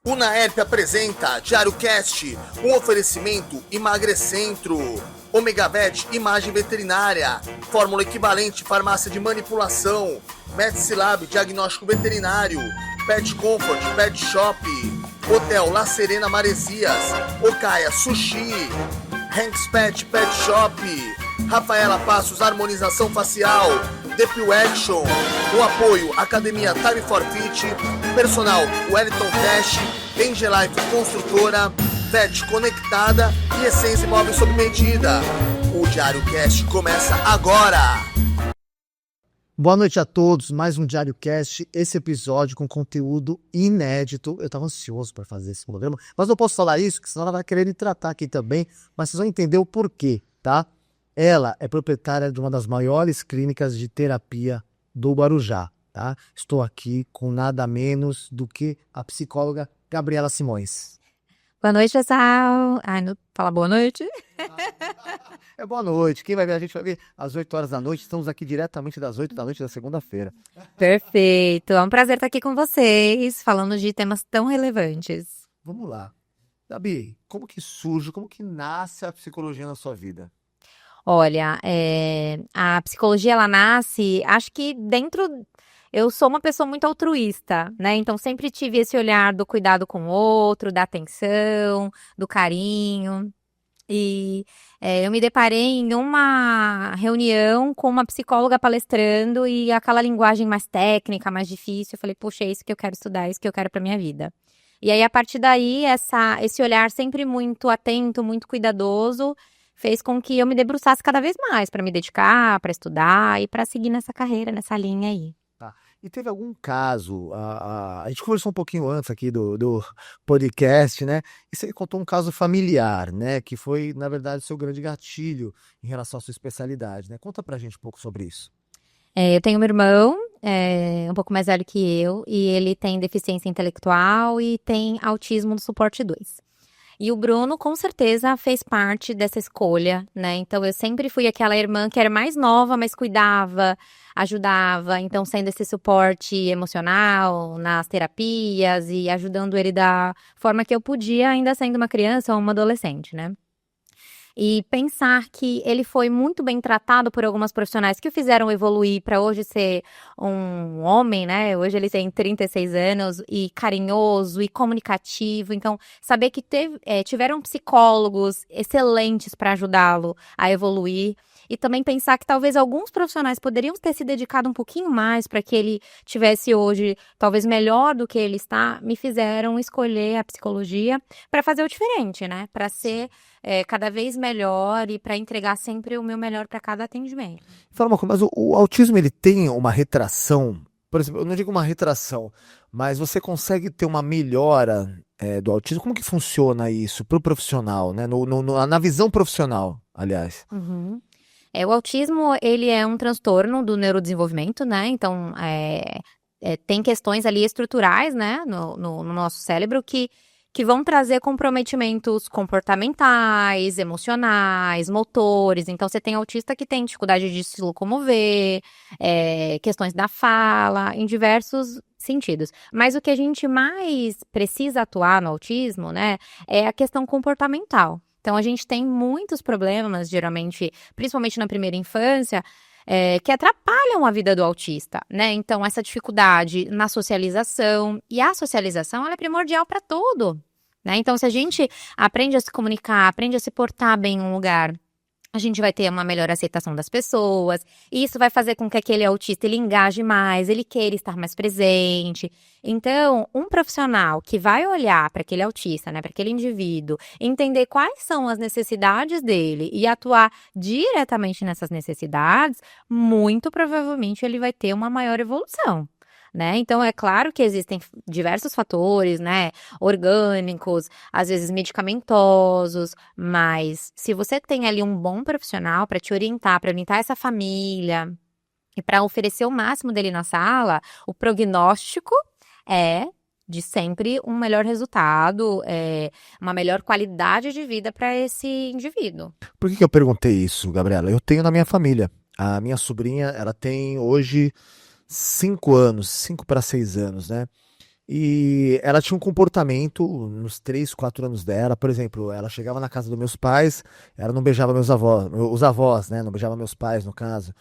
Unaerp apresenta Diário Cast, um oferecimento Emagrecentro, Omega Vet Imagem Veterinária, Fórmula Equivalente Farmácia de Manipulação, Medicilab Diagnóstico Veterinário, Pet Comfort Pet Shop, Hotel La Serena Maresias, Okaya Sushi, Hanks Pet Pet Shop, Rafaela Passos Harmonização Facial, Depil Action, o apoio Academia Time for Fit, Personal Wellington Cash, Angelife Construtora, Vet Conectada e Essência Imóveis sob medida. O Diário Cast começa agora! Boa noite a todos, mais um Diário Cast, esse episódio com conteúdo inédito. Eu estava ansioso para fazer esse programa, mas não posso falar isso, porque senão ela vai querer me tratar aqui também, mas vocês vão entender o porquê, tá? Ela é proprietária de uma das maiores clínicas de terapia do Guarujá, tá? Estou aqui com nada menos do que a psicóloga Gabriela Simões. Boa noite, pessoal. Ai, não fala boa noite? É boa noite. Quem vai ver a gente vai ver às 8 horas da noite. Estamos aqui diretamente das 8 da noite da segunda-feira. Perfeito. É um prazer estar aqui com vocês, falando de temas tão relevantes. Vamos lá. Gabi, como que surge, como que nasce a psicologia na sua vida? Olha, a psicologia, ela nasce, acho que eu sou uma pessoa muito altruísta, né? Então, sempre tive esse olhar do cuidado com o outro, da atenção, do carinho. E eu me deparei em uma reunião com uma psicóloga palestrando e aquela linguagem mais técnica, mais difícil. Eu falei, poxa, é isso que eu quero estudar, é isso que eu quero para minha vida. E aí, a partir daí, esse olhar sempre muito atento, muito cuidadoso, fez com que eu me debruçasse cada vez mais para me dedicar, para estudar e para seguir nessa carreira, nessa linha aí. Tá. E teve algum caso, a gente conversou um pouquinho antes aqui do podcast, né? E você contou um caso familiar, né? Que foi, na verdade, o seu grande gatilho em relação à sua especialidade, né? Conta pra gente um pouco sobre isso. Eu tenho um irmão, um pouco mais velho que eu, e ele tem deficiência intelectual e tem autismo do suporte 2. E o Bruno, com certeza, fez parte dessa escolha, né? Então, eu sempre fui aquela irmã que era mais nova, mas cuidava, ajudava. Então, sendo esse suporte emocional nas terapias e ajudando ele da forma que eu podia, ainda sendo uma criança ou uma adolescente, né? E pensar que ele foi muito bem tratado por algumas profissionais que o fizeram evoluir para hoje ser um homem, né? Hoje ele tem 36 anos e carinhoso e comunicativo. Então, saber que tiveram psicólogos excelentes para ajudá-lo a evoluir. E também pensar que talvez alguns profissionais poderiam ter se dedicado um pouquinho mais para que ele tivesse hoje, talvez melhor do que ele está, me fizeram escolher a psicologia para fazer o diferente, né? Para ser cada vez melhor e para entregar sempre o meu melhor para cada atendimento. Fala uma coisa, mas o autismo ele tem uma retração? Por exemplo, eu não digo uma retração, mas você consegue ter uma melhora do autismo? Como que funciona isso para o profissional, né? Na visão profissional, aliás. Uhum. O autismo, ele é um transtorno do neurodesenvolvimento, né? Então, tem questões ali estruturais, né, no nosso cérebro que vão trazer comprometimentos comportamentais, emocionais, motores. Então, você tem autista que tem dificuldade de se locomover, questões da fala, em diversos sentidos. Mas o que a gente mais precisa atuar no autismo, né, é a questão comportamental. Então, a gente tem muitos problemas, geralmente, principalmente na primeira infância, que atrapalham a vida do autista, né? Então, essa dificuldade na socialização, e a socialização, ela é primordial para tudo, né? Então, se a gente aprende a se comunicar, aprende a se portar bem em um lugar, a gente vai ter uma melhor aceitação das pessoas, e isso vai fazer com que aquele autista, ele engaje mais, ele queira estar mais presente. Então, um profissional que vai olhar para aquele autista, né, para aquele indivíduo, entender quais são as necessidades dele e atuar diretamente nessas necessidades, muito provavelmente ele vai ter uma maior evolução. Né? Então, é claro que existem diversos fatores, né, orgânicos, às vezes medicamentosos, mas se você tem ali um bom profissional para te orientar essa família e para oferecer o máximo dele na sala, o prognóstico é de sempre um melhor resultado, uma melhor qualidade de vida para esse indivíduo. Por que eu perguntei isso, Gabriela? Eu tenho na minha família. A minha sobrinha, ela tem hoje 5 anos, 5 para 6 anos, né? E ela tinha um comportamento nos 3, 4 anos dela, por exemplo, ela chegava na casa dos meus pais, ela não beijava meus avós, os avós, né? Não beijava meus pais, no caso.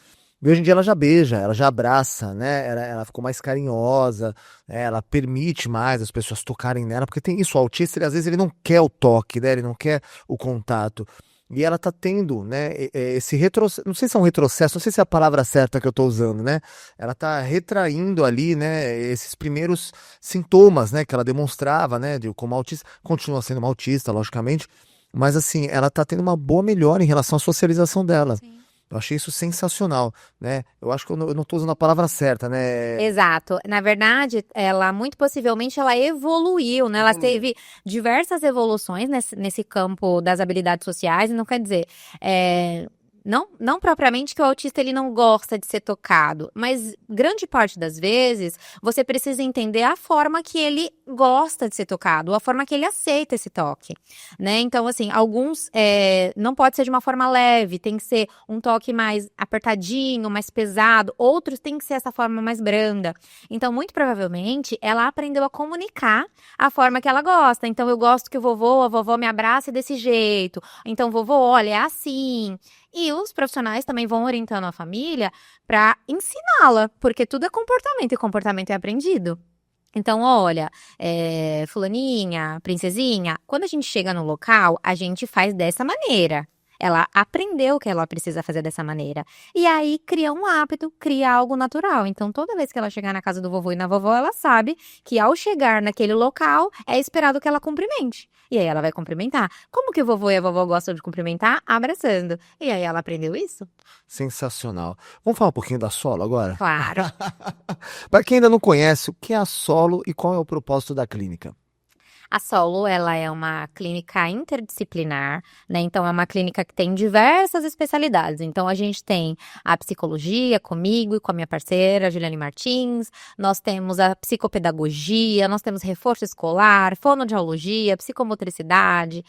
E hoje em dia ela já beija, ela já abraça, né? Ela ficou mais carinhosa, né? Ela permite mais as pessoas tocarem nela, porque tem isso, o autista, às vezes ele não quer o toque, né? Ele não quer o contato. E ela tá tendo, né, esse retrocesso, não sei se é um retrocesso, não sei se é a palavra certa que eu tô usando, né? Ela tá retraindo ali, né, esses primeiros sintomas, né, que ela demonstrava, né, como autista, continua sendo uma autista, logicamente, mas assim, ela tá tendo uma boa melhora em relação à socialização dela. Sim. Eu achei isso sensacional, né? Eu acho que eu não tô usando a palavra certa, né? Exato. Na verdade, ela muito possivelmente ela evoluiu, né? Ela Evoluiu. teve diversas evoluções nesse campo das habilidades sociais. Não quer dizer, não propriamente que o autista ele não gosta de ser tocado, mas grande parte das vezes você precisa entender a forma que ele gosta de ser tocado, ou a forma que ele aceita esse toque, né? Então, assim, alguns não pode ser de uma forma leve, tem que ser um toque mais apertadinho, mais pesado, outros tem que ser essa forma mais branda. Então, muito provavelmente, ela aprendeu a comunicar a forma que ela gosta. Então, eu gosto que a vovó me abrace desse jeito. Então, vovô, olha, é assim. E os profissionais também vão orientando a família para ensiná-la, porque tudo é comportamento e comportamento é aprendido. Então, olha, fulaninha, princesinha, quando a gente chega no local, a gente faz dessa maneira. Ela aprendeu que ela precisa fazer dessa maneira. E aí cria um hábito, cria algo natural. Então, toda vez que ela chegar na casa do vovô e na vovó, ela sabe que ao chegar naquele local, é esperado que ela cumprimente. E aí ela vai cumprimentar. Como que o vovô e a vovó gostam de cumprimentar? Abraçando. E aí ela aprendeu isso? Sensacional. Vamos falar um pouquinho da Solo agora? Claro. Para quem ainda não conhece, o que é a Solo e qual é o propósito da clínica? A Solo, ela é uma clínica interdisciplinar, né? Então, é uma clínica que tem diversas especialidades. Então, a gente tem a psicologia comigo e com a minha parceira, Juliane Martins. Nós temos a psicopedagogia, nós temos reforço escolar, fonoaudiologia, psicomotricidade,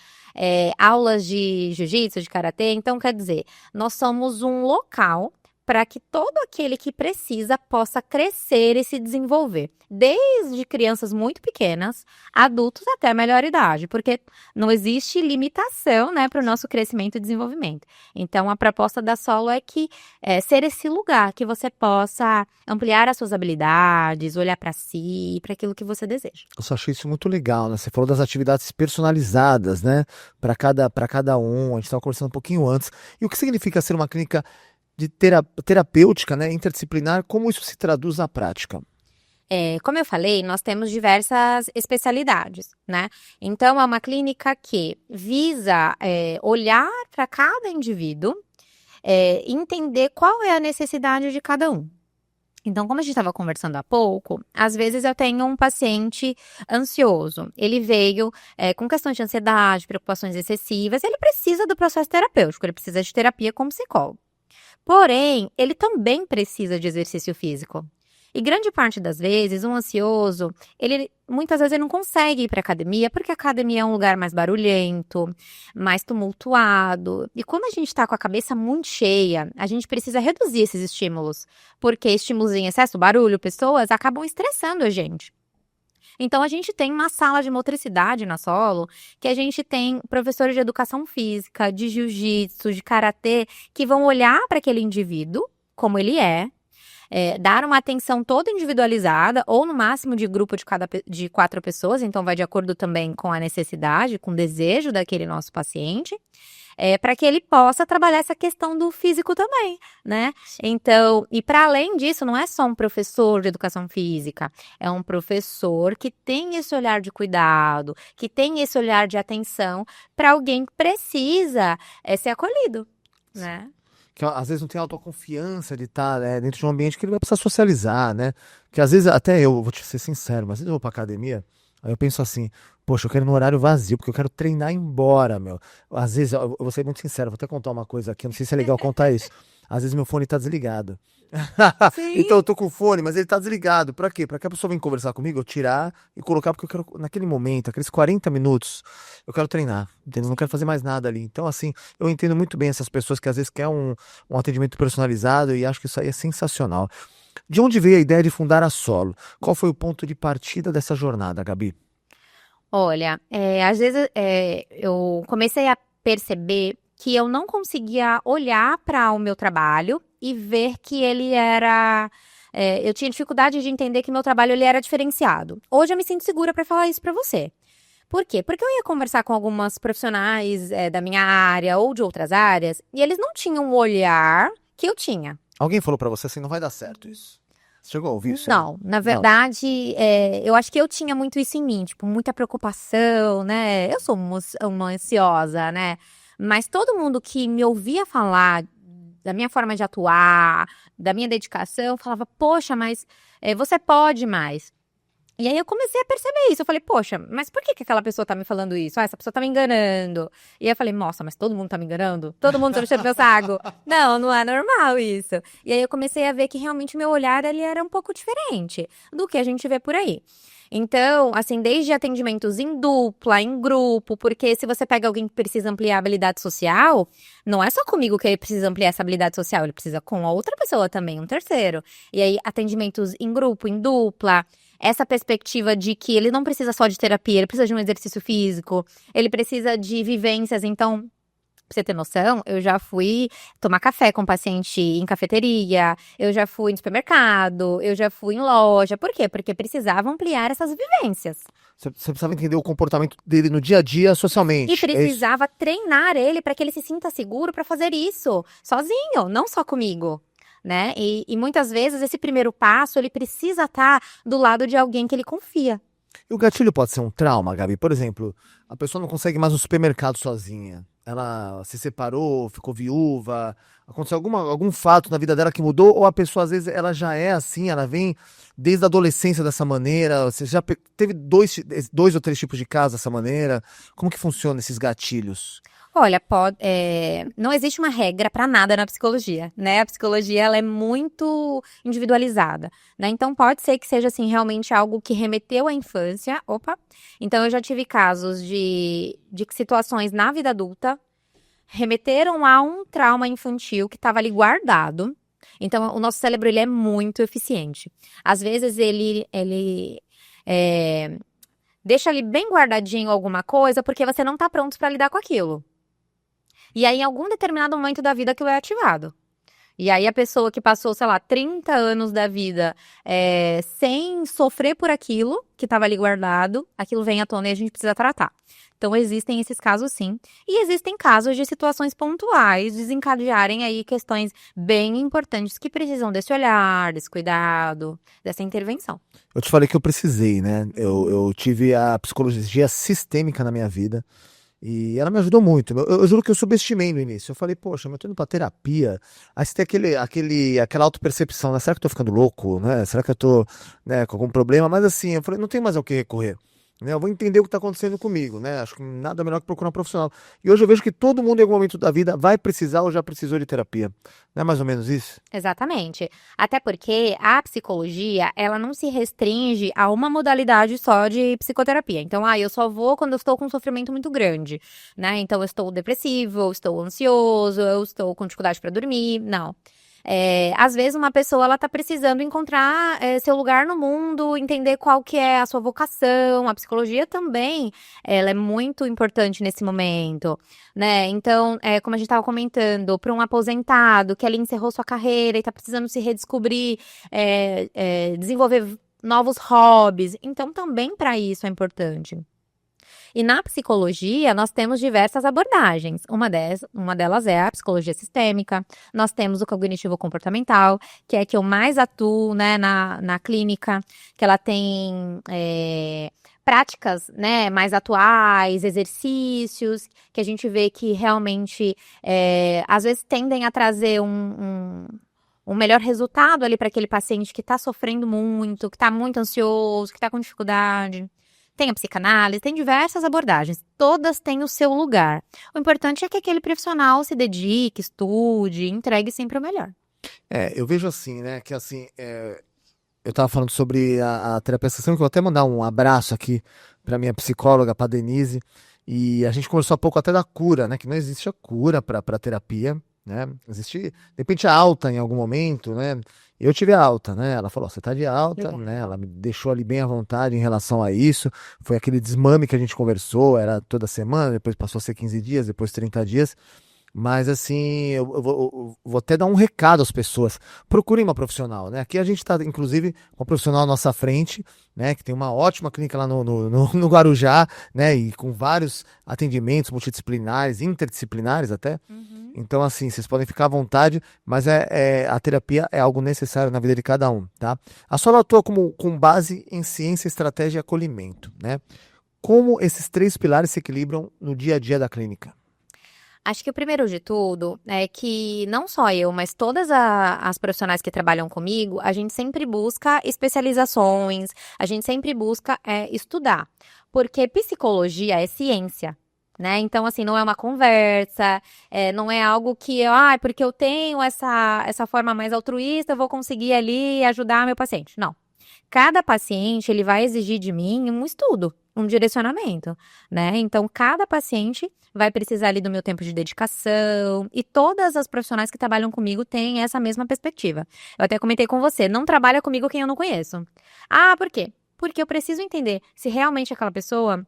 aulas de jiu-jitsu, de karatê. Então, quer dizer, nós somos um local para que todo aquele que precisa possa crescer e se desenvolver, desde crianças muito pequenas, adultos até a melhor idade, porque não existe limitação, né, para o nosso crescimento e desenvolvimento. Então, a proposta da Solo é que ser esse lugar que você possa ampliar as suas habilidades, olhar para si, para aquilo que você deseja. Eu só achei isso muito legal, né? Você falou das atividades personalizadas, né? Para cada um, a gente estava conversando um pouquinho antes. E o que significa ser uma clínica de terapêutica, né, interdisciplinar, como isso se traduz na prática? Como eu falei, nós temos diversas especialidades, né? Então, é uma clínica que visa olhar para cada indivíduo, entender qual é a necessidade de cada um. Então, como a gente estava conversando há pouco, às vezes eu tenho um paciente ansioso. Ele veio com questões de ansiedade, preocupações excessivas, ele precisa do processo terapêutico, ele precisa de terapia como psicólogo. Porém, ele também precisa de exercício físico. E grande parte das vezes, um ansioso, muitas vezes ele não consegue ir para a academia, porque a academia é um lugar mais barulhento, mais tumultuado. E quando a gente está com a cabeça muito cheia, a gente precisa reduzir esses estímulos, porque estímulos em excesso, barulho, pessoas, acabam estressando a gente. Então, a gente tem uma sala de motricidade na Solo, que a gente tem professores de educação física, de jiu-jitsu, de karatê, que vão olhar para aquele indivíduo, como ele dar uma atenção toda individualizada, ou no máximo de grupo de 4 pessoas, então vai de acordo também com a necessidade, com o desejo daquele nosso paciente, para que ele possa trabalhar essa questão do físico também, né? Então, e para além disso, não é só um professor de educação física, é um professor que tem esse olhar de cuidado, que tem esse olhar de atenção para alguém que precisa ser acolhido, né? Que às vezes não tem autoconfiança de estar dentro de um ambiente que ele vai precisar socializar, né? Que às vezes, até eu vou te ser sincero, mas às vezes eu vou pra academia, aí eu penso assim, poxa, eu quero ir no horário vazio, porque eu quero treinar e ir embora, meu. Às vezes, eu vou ser muito sincero, vou até contar uma coisa aqui, eu não sei se é legal contar isso. Às vezes meu fone tá desligado. Então eu tô com o fone, mas ele tá desligado. Pra quê? Pra que a pessoa venha conversar comigo, eu tirar e colocar, porque eu quero, naquele momento, aqueles 40 minutos, eu quero treinar, entendeu? Eu não quero fazer mais nada ali. Então, assim, eu entendo muito bem essas pessoas que às vezes querem um atendimento personalizado e acho que isso aí é sensacional. De onde veio a ideia de fundar a Solo? Qual foi o ponto de partida dessa jornada, Gabi? Olha, às vezes eu comecei a perceber que eu não conseguia olhar para o meu trabalho e ver que ele era. Eu tinha dificuldade de entender que meu trabalho ele era diferenciado. Hoje eu me sinto segura para falar isso para você. Por quê? Porque eu ia conversar com algumas profissionais da minha área ou de outras áreas e eles não tinham o olhar que eu tinha. Alguém falou pra você assim, não vai dar certo isso. Você chegou a ouvir isso? Não, na verdade, eu acho que eu tinha muito isso em mim, tipo, muita preocupação, né? Eu sou uma ansiosa, né? Mas todo mundo que me ouvia falar da minha forma de atuar, da minha dedicação, falava, poxa, mas você pode mais. E aí eu comecei a perceber isso. Eu falei, poxa, mas por que aquela pessoa tá me falando isso? Essa pessoa tá me enganando. E aí eu falei, nossa, mas todo mundo tá me enganando? Todo mundo tá mexendo meu saco? Não é normal isso. E aí eu comecei a ver que realmente o meu olhar, ele era um pouco diferente do que a gente vê por aí. Então, assim, desde atendimentos em dupla, em grupo, porque se você pega alguém que precisa ampliar a habilidade social, não é só comigo que ele precisa ampliar essa habilidade social, ele precisa com a outra pessoa também, um terceiro. E aí, atendimentos em grupo, em dupla, essa perspectiva de que ele não precisa só de terapia, ele precisa de um exercício físico, ele precisa de vivências. Então, pra você ter noção, eu já fui tomar café com paciente em cafeteria, eu já fui no supermercado, eu já fui em loja. Por quê? Porque precisava ampliar essas vivências. Você precisava entender o comportamento dele no dia a dia socialmente. E precisava treinar ele para que ele se sinta seguro para fazer isso sozinho, não só comigo. Né? E muitas vezes esse primeiro passo, ele precisa estar do lado de alguém que ele confia. E o gatilho pode ser um trauma, Gabi? Por exemplo, a pessoa não consegue mais no supermercado sozinha. Ela se separou, ficou viúva, aconteceu algum fato na vida dela que mudou, ou a pessoa, às vezes, ela já é assim, ela vem desde a adolescência dessa maneira, você já teve dois ou três tipos de casos dessa maneira? Como que funcionam esses gatilhos? Olha, não existe uma regra para nada na psicologia, né? A psicologia, ela é muito individualizada, né? Então, pode ser que seja, assim, realmente algo que remeteu à infância. Opa! Então, eu já tive casos de situações na vida adulta remeteram a um trauma infantil que estava ali guardado. Então, o nosso cérebro, ele é muito eficiente. Às vezes, ele deixa ali bem guardadinho alguma coisa porque você não está pronto para lidar com aquilo. E aí, em algum determinado momento da vida, aquilo é ativado. E aí, a pessoa que passou, sei lá, 30 anos da vida sem sofrer por aquilo que estava ali guardado, aquilo vem à tona e a gente precisa tratar. Então, existem esses casos, sim. E existem casos de situações pontuais desencadearem aí questões bem importantes que precisam desse olhar, desse cuidado, dessa intervenção. Eu te falei que eu precisei, né? Eu tive a psicologia sistêmica na minha vida. E ela me ajudou muito. Eu juro que eu subestimei no início. Eu falei, poxa, mas eu tô indo pra terapia. Aí você tem aquela autopercepção, né? Será que eu tô ficando louco, né? Será que eu tô, né, com algum problema? Mas assim, eu falei, não tem mais ao que recorrer. Né? Eu vou entender o que tá acontecendo comigo, né? Acho que nada melhor que procurar um profissional. E hoje eu vejo que todo mundo em algum momento da vida vai precisar ou já precisou de terapia. Não é mais ou menos isso? Exatamente. Até porque a psicologia, ela não se restringe a uma modalidade só de psicoterapia. Então, eu só vou quando eu estou com um sofrimento muito grande, né? Então, eu estou depressivo, eu estou ansioso, eu estou com dificuldade para dormir. Não. Às vezes uma pessoa ela tá precisando encontrar seu lugar no mundo, entender qual que é a sua vocação. A psicologia também, ela é muito importante nesse momento, né? Então, como a gente estava comentando, para um aposentado que ali encerrou sua carreira e tá precisando se redescobrir, desenvolver novos hobbies, então também para isso é importante. E na psicologia, nós temos diversas abordagens. Uma delas é a psicologia sistêmica. Nós temos o cognitivo-comportamental, que é que eu mais atuo, né, na clínica, que ela tem práticas, né, mais atuais, exercícios, que a gente vê que realmente, às vezes, tendem a trazer um melhor resultado ali para aquele paciente que está sofrendo muito, que está muito ansioso, que está com dificuldade. Tem a psicanálise, tem diversas abordagens, todas têm o seu lugar. O importante é que aquele profissional se dedique, estude, entregue sempre o melhor. Eu vejo assim, né, que assim, eu tava falando sobre a terapia sistêmica, que eu vou até mandar um abraço aqui pra minha psicóloga, pra Denise, e a gente conversou há pouco até da cura, né, que não existe a cura pra terapia, né? De repente a alta em algum momento, né? Eu tive a alta, né? Ela falou, você tá de alta, Legal. né? Ela me deixou ali bem à vontade em relação a isso. Foi aquele desmame que a gente conversou, era toda semana, depois passou a ser 15 dias, depois 30 dias. Mas assim, eu vou até dar um recado às pessoas. Procurem uma profissional, né? Aqui a gente está, inclusive, com uma profissional à nossa frente, né? Que tem uma ótima clínica lá no Guarujá, né? E com vários atendimentos multidisciplinares, interdisciplinares até. Então, assim, vocês podem ficar à vontade, mas a terapia é algo necessário na vida de cada um, tá? A Solo atua com base em ciência, estratégia e acolhimento, né? Como esses 3 pilares se equilibram no dia a dia da clínica? Acho que o primeiro de tudo é que não só eu, mas todas as profissionais que trabalham comigo, a gente sempre busca especializações, a gente sempre busca estudar, porque psicologia é ciência. Né? Então, assim, não é uma conversa, não é algo que porque eu tenho essa forma mais altruísta, eu vou conseguir ali ajudar meu paciente. Não. Cada paciente, ele vai exigir de mim um estudo, um direcionamento, né? Então, cada paciente vai precisar ali do meu tempo de dedicação e todas as profissionais que trabalham comigo têm essa mesma perspectiva. Eu até comentei com você, não trabalha comigo quem eu não conheço. Ah, por quê? Porque eu preciso entender se realmente aquela pessoa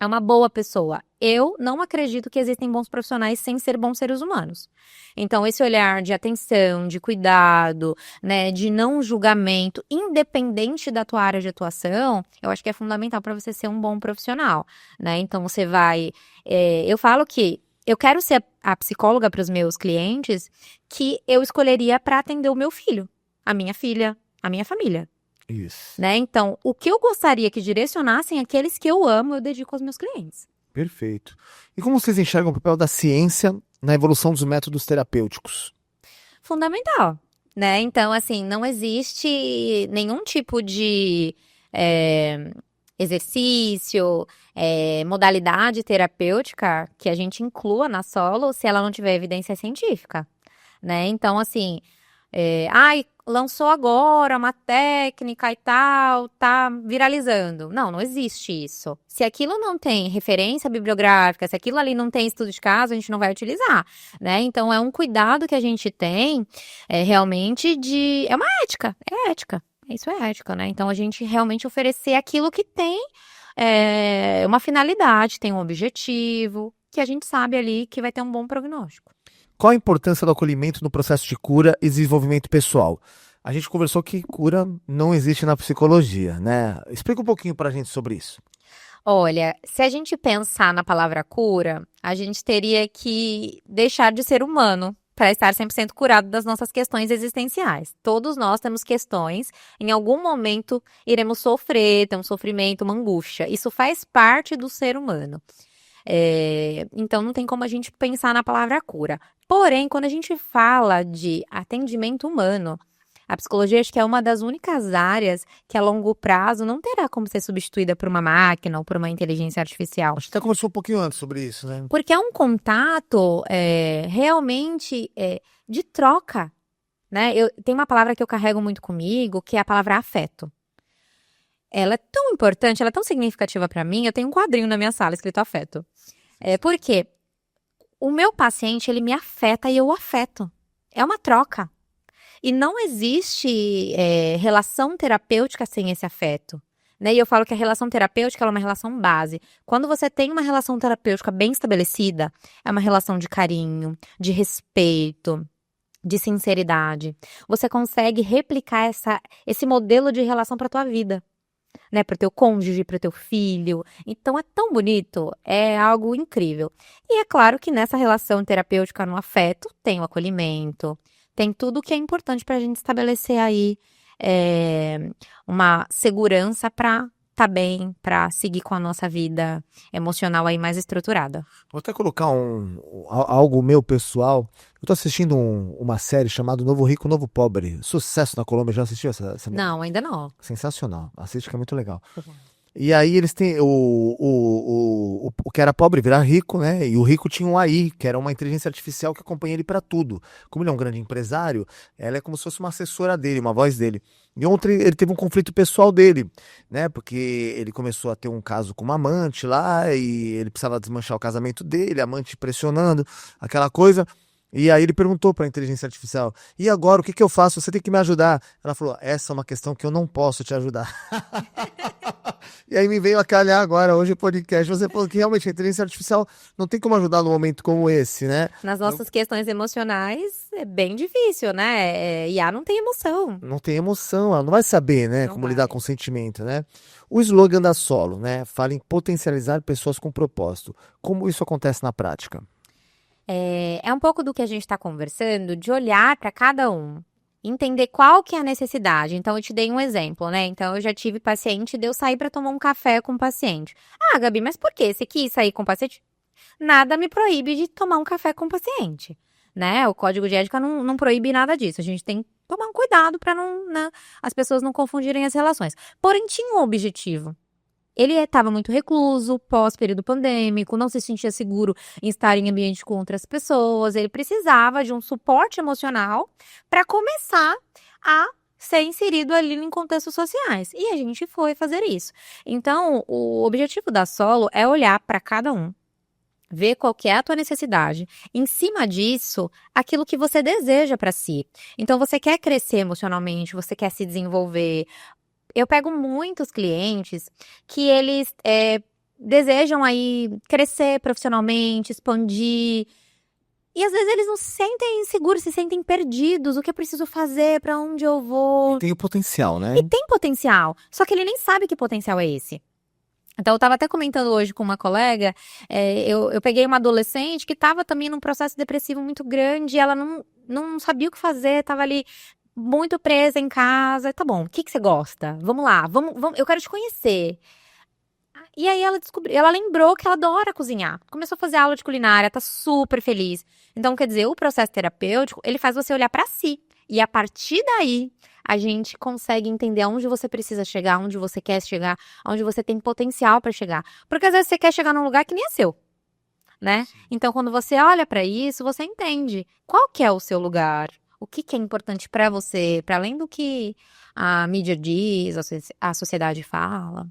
é uma boa pessoa. Eu não acredito que existem bons profissionais sem ser bons seres humanos. Então, esse olhar de atenção, de cuidado, né, de não julgamento, independente da tua área de atuação, eu acho que é fundamental para você ser um bom profissional, né? Então, você vai... eu falo que eu quero ser a psicóloga para os meus clientes que eu escolheria para atender o meu filho, a minha filha, a minha família. Isso. Né? Então, o que eu gostaria que direcionassem aqueles que eu amo, eu dedico aos meus clientes. Perfeito. E como vocês enxergam o papel da ciência na evolução dos métodos terapêuticos? Fundamental, né? Então, assim, não existe nenhum tipo de exercício, modalidade terapêutica que a gente inclua na Solo se ela não tiver evidência científica, né? Então, assim, lançou agora uma técnica e tal, tá viralizando. Não existe isso. Se aquilo não tem referência bibliográfica, se aquilo ali não tem estudo de caso, a gente não vai utilizar, né? Então, é um cuidado que a gente tem, realmente é uma ética, é ética. Isso é ética, né? Então, a gente realmente oferecer aquilo que tem uma finalidade, tem um objetivo, que a gente sabe ali que vai ter um bom prognóstico. Qual a importância do acolhimento no processo de cura e desenvolvimento pessoal? A gente conversou que cura não existe na psicologia, né? Explica um pouquinho pra gente sobre isso. Olha, se a gente pensar na palavra cura, a gente teria que deixar de ser humano para estar 100% curado das nossas questões existenciais. Todos nós temos questões, em algum momento iremos sofrer, ter um sofrimento, uma angústia. Isso faz parte do ser humano. Então, não tem como a gente pensar na palavra cura. Porém, quando a gente fala de atendimento humano, a psicologia acho que é uma das únicas áreas que a longo prazo não terá como ser substituída por uma máquina ou por uma inteligência artificial. A gente até conversou um pouquinho antes sobre isso, né? Porque é um contato realmente de troca, né? Tem uma palavra que eu carrego muito comigo, que é a palavra afeto. Ela é tão importante, ela é tão significativa para mim, eu tenho um quadrinho na minha sala escrito afeto. Por quê? O meu paciente, ele me afeta e eu o afeto. É uma troca. E não existe relação terapêutica sem esse afeto. Né? E eu falo que a relação terapêutica ela é uma relação base. Quando você tem uma relação terapêutica bem estabelecida, é uma relação de carinho, de respeito, de sinceridade. Você consegue replicar esse modelo de relação para a tua vida. Né, para o teu cônjuge, para o teu filho. Então, é tão bonito, é algo incrível. E é claro que nessa relação terapêutica no afeto, tem o acolhimento, tem tudo que é importante para a gente estabelecer aí uma segurança para estar bem, para seguir com a nossa vida emocional aí mais estruturada. Vou até colocar algo meu pessoal. Eu tô assistindo uma série chamada Novo Rico, Novo Pobre. Sucesso na Colômbia. Já assistiu essa? Não, ainda não. Sensacional. Assiste que é muito legal. E aí eles têm o que era pobre virar rico, né? E o rico tinha um AI, que era uma inteligência artificial que acompanha ele para tudo. Como ele é um grande empresário, ela é como se fosse uma assessora dele, uma voz dele. E ontem ele teve um conflito pessoal dele, né? Porque ele começou a ter um caso com uma amante lá e ele precisava desmanchar o casamento dele, a amante pressionando, aquela coisa. E aí ele perguntou para a inteligência artificial, e agora, o que que eu faço? Você tem que me ajudar. Ela falou, essa é uma questão que eu não posso te ajudar. E aí me veio a calhar agora, hoje o podcast, você falou que realmente a inteligência artificial não tem como ajudar num momento como esse, né? Nas nossas questões emocionais, é bem difícil, né? IA não tem emoção. Não tem emoção, ela não vai saber, né, Não como vai. lidar com o sentimento, né? O slogan da Solo, né, fala em potencializar pessoas com propósito. Como isso acontece na prática? É um pouco do que a gente está conversando, de olhar para cada um, entender qual que é a necessidade. Então, eu te dei um exemplo, né? Então, eu já tive paciente de eu sair para tomar um café com o paciente. Ah, Gabi, mas por quê? Você quis sair com o paciente? Nada me proíbe de tomar um café com o paciente, né? O código de ética não proíbe nada disso. A gente tem que tomar um cuidado para as pessoas não confundirem as relações. Porém, tinha um objetivo. Ele estava muito recluso, pós-período pandêmico, não se sentia seguro em estar em ambiente com outras pessoas. Ele precisava de um suporte emocional para começar a ser inserido ali em contextos sociais. E a gente foi fazer isso. Então, o objetivo da Solo é olhar para cada um, ver qual que é a tua necessidade. Em cima disso, aquilo que você deseja para si. Então, você quer crescer emocionalmente, você quer se desenvolver. Eu pego muitos clientes que eles desejam aí crescer profissionalmente, expandir. E às vezes eles não se sentem seguros, se sentem perdidos. O que eu preciso fazer? Para onde eu vou? Tem o potencial, né? E tem potencial, só que ele nem sabe que potencial é esse. Então, eu estava até comentando hoje com uma colega, eu peguei uma adolescente que estava também num processo depressivo muito grande, e ela não sabia o que fazer, estava ali muito presa em casa. Tá bom, o que você gosta? Vamos lá, vamos, eu quero te conhecer. E aí ela lembrou que ela adora cozinhar. Começou a fazer aula de culinária, tá super feliz. Então, quer dizer, o processo terapêutico, ele faz você olhar pra si. E a partir daí, a gente consegue entender aonde você precisa chegar, aonde você quer chegar, aonde você tem potencial pra chegar. Porque às vezes você quer chegar num lugar que nem é seu, né? Então, quando você olha pra isso, você entende qual que é o seu lugar. O que é importante pra você, para além do que a mídia diz, a sociedade fala.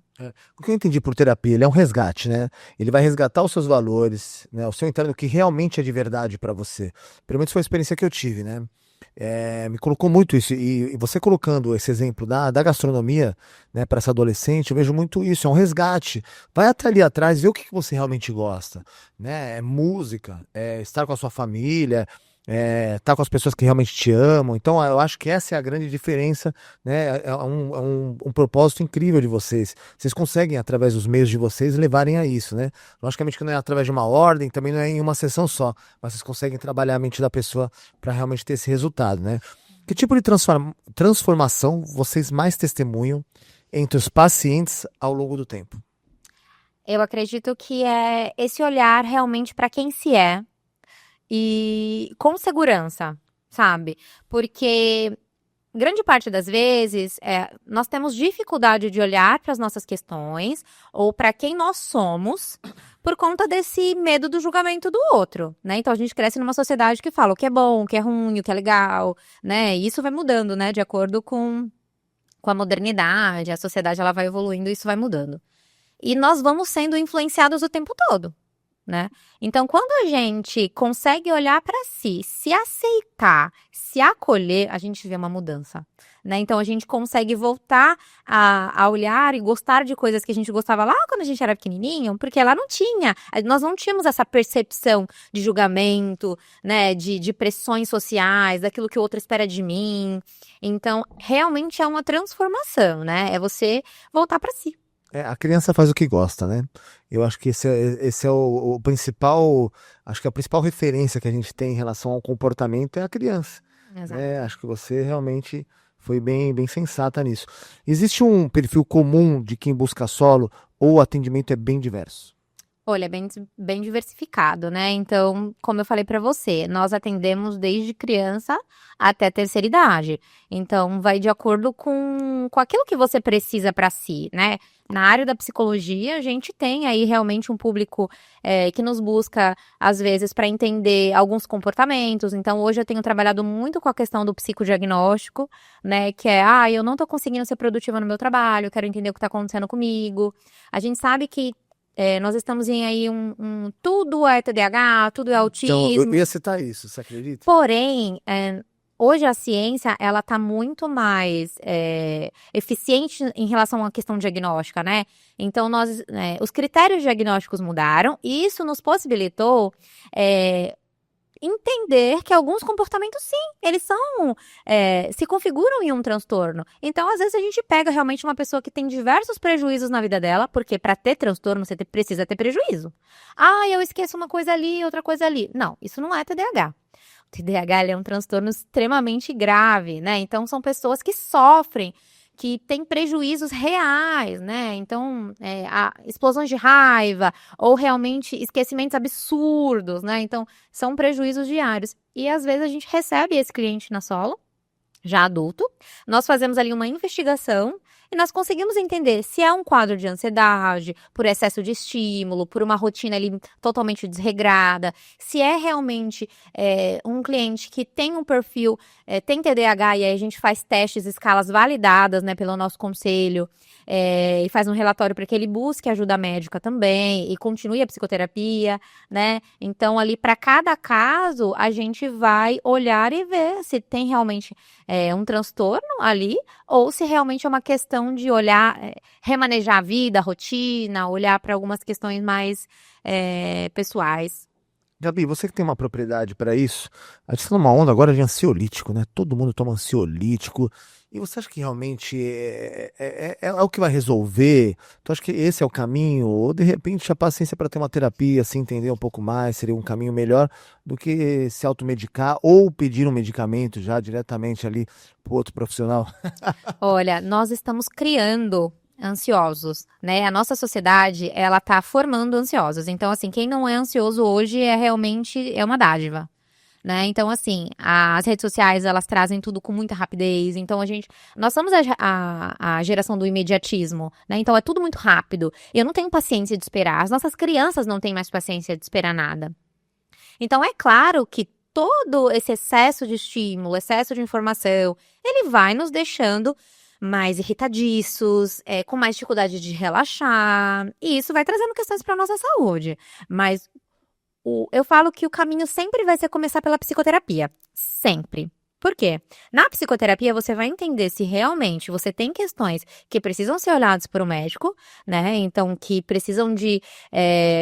O que eu entendi por terapia, ele é um resgate, né? Ele vai resgatar os seus valores, né? O seu interno, o que realmente é de verdade pra você. Pelo menos foi a experiência que eu tive, né? Me colocou muito isso, e você colocando esse exemplo da gastronomia, né, para essa adolescente, eu vejo muito isso, é um resgate. Vai até ali atrás, vê o que você realmente gosta, né? É música, é estar com a sua família, estar com as pessoas que realmente te amam. Então, eu acho que essa é a grande diferença, né? É um propósito incrível de vocês. Vocês conseguem, através dos meios de vocês, levarem a isso, né? Logicamente que não é através de uma ordem, também não é em uma sessão só, mas vocês conseguem trabalhar a mente da pessoa para realmente ter esse resultado, né? Que tipo de transformação vocês mais testemunham entre os pacientes ao longo do tempo? Eu acredito que é esse olhar realmente para quem se é e com segurança, sabe? Porque grande parte das vezes nós temos dificuldade de olhar para as nossas questões ou para quem nós somos por conta desse medo do julgamento do outro, né? Então a gente cresce numa sociedade que fala o que é bom, o que é ruim, o que é legal, né? E isso vai mudando, né? De acordo com a modernidade, a sociedade ela vai evoluindo e isso vai mudando. E nós vamos sendo influenciados o tempo todo, né? Então, quando a gente consegue olhar para si, se aceitar, se acolher, a gente vê uma mudança, né? Então, a gente consegue voltar a olhar e gostar de coisas que a gente gostava lá quando a gente era pequenininho, porque ela não tinha, nós não tínhamos essa percepção de julgamento, né? De pressões sociais, daquilo que o outro espera de mim. Então, realmente é uma transformação, né? É você voltar para si. A criança faz o que gosta, né? Eu acho que esse é o principal, acho que a principal referência que a gente tem em relação ao comportamento é a criança. Exato. Acho que você realmente foi bem sensata nisso. Existe um perfil comum de quem busca solo ou o atendimento é bem diverso? Olha, bem diversificado, né? Então, como eu falei para você, nós atendemos desde criança até a terceira idade. Então, vai de acordo com aquilo que você precisa para si, né? Na área da psicologia, a gente tem aí realmente um público que nos busca, às vezes, para entender alguns comportamentos. Então, hoje eu tenho trabalhado muito com a questão do psicodiagnóstico, né? Que é, eu não tô conseguindo ser produtiva no meu trabalho, eu quero entender o que tá acontecendo comigo. A gente sabe que nós estamos em aí tudo é TDAH, tudo é autismo. Então, eu ia citar isso, você acredita? Porém, hoje a ciência, ela está muito mais eficiente em relação à questão diagnóstica, né? Então, os critérios diagnósticos mudaram e isso nos possibilitou entender que alguns comportamentos, sim, eles se configuram em um transtorno. Então, às vezes, a gente pega realmente uma pessoa que tem diversos prejuízos na vida dela, porque para ter transtorno, você precisa ter prejuízo. Ah, eu esqueço uma coisa ali, outra coisa ali. Não, isso não é TDAH. O TDAH ele é um transtorno extremamente grave, né? Então, são pessoas que sofrem, que têm prejuízos reais, né? Então, explosões de raiva ou realmente esquecimentos absurdos, né? Então, são prejuízos diários. E, às vezes, a gente recebe esse cliente na solo, já adulto, nós fazemos ali uma investigação e nós conseguimos entender se é um quadro de ansiedade, por excesso de estímulo, por uma rotina ali totalmente desregrada, se é realmente um cliente que tem um perfil, tem TDAH, e aí a gente faz testes, escalas validadas, né, pelo nosso conselho, e faz um relatório para que ele busque ajuda médica também e continue a psicoterapia, né? Então, ali para cada caso, a gente vai olhar e ver se tem realmente um transtorno ali ou se realmente é uma questão de olhar, remanejar a vida, a rotina, olhar para algumas questões mais pessoais. Gabi, você que tem uma propriedade para isso, a gente está numa onda agora de ansiolítico, né? Todo mundo toma ansiolítico. E você acha que realmente é o que vai resolver? Tu acha que esse é o caminho? Ou de repente a paciência para ter uma terapia, se entender um pouco mais, seria um caminho melhor do que se automedicar ou pedir um medicamento já diretamente ali para outro profissional? Olha, nós estamos criando ansiosos, né? A nossa sociedade, ela tá formando ansiosos. Então, assim, quem não é ansioso hoje realmente uma dádiva, né? Então, assim, as redes sociais, elas trazem tudo com muita rapidez. Então, nós somos a geração do imediatismo, né? Então, é tudo muito rápido. Eu não tenho paciência de esperar. As nossas crianças não têm mais paciência de esperar nada. Então, é claro que todo esse excesso de estímulo, excesso de informação, ele vai nos deixando mais irritadiços, com mais dificuldade de relaxar, e isso vai trazendo questões para a nossa saúde. Mas eu falo que o caminho sempre vai ser começar pela psicoterapia. Sempre. Por quê? Na psicoterapia, você vai entender se realmente você tem questões que precisam ser olhadas por um médico, né? Então, que precisam de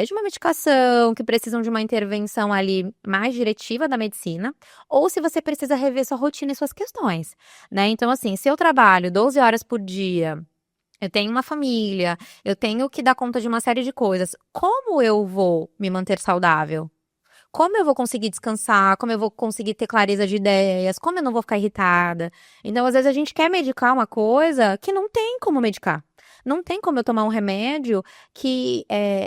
uma medicação, que precisam de uma intervenção ali mais diretiva da medicina, ou se você precisa rever sua rotina e suas questões, né? Então, assim, se eu trabalho 12 horas por dia, eu tenho uma família, eu tenho que dar conta de uma série de coisas, como eu vou me manter saudável? Como eu vou conseguir descansar? Como eu vou conseguir ter clareza de ideias? Como eu não vou ficar irritada? Então, às vezes, a gente quer medicar uma coisa que não tem como medicar. Não tem como eu tomar um remédio que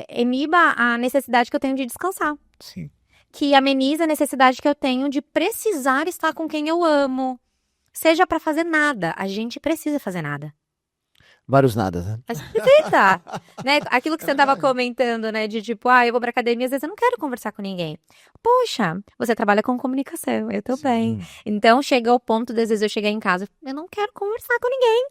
iniba a necessidade que eu tenho de descansar. Sim. Que ameniza a necessidade que eu tenho de precisar estar com quem eu amo. Seja para fazer nada. A gente precisa fazer nada. Vários nadas, né? A gente precisa, né? Aquilo que você estava comentando, né? De tipo, eu vou pra academia, às vezes eu não quero conversar com ninguém. Poxa, você trabalha com comunicação, eu também. Então, chega ao ponto, às vezes eu chegar em casa, eu não quero conversar com ninguém.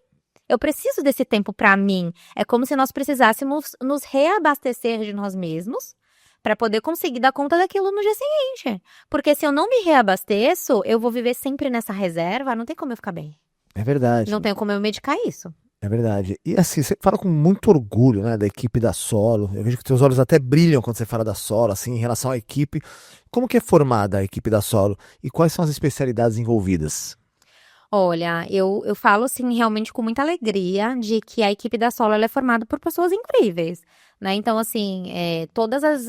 Eu preciso desse tempo pra mim. É como se nós precisássemos nos reabastecer de nós mesmos para poder conseguir dar conta daquilo no dia seguinte. Porque se eu não me reabasteço, eu vou viver sempre nessa reserva, não tem como eu ficar bem. É verdade. Não tem como eu medicar isso. É verdade. E assim, você fala com muito orgulho, né, da equipe da Solo. Eu vejo que seus olhos até brilham quando você fala da Solo, assim, em relação à equipe. Como que é formada a equipe da Solo? E quais são as especialidades envolvidas? Olha, eu falo, assim, realmente com muita alegria de que a equipe da Solo, ela é formada por pessoas incríveis, né? Então, assim,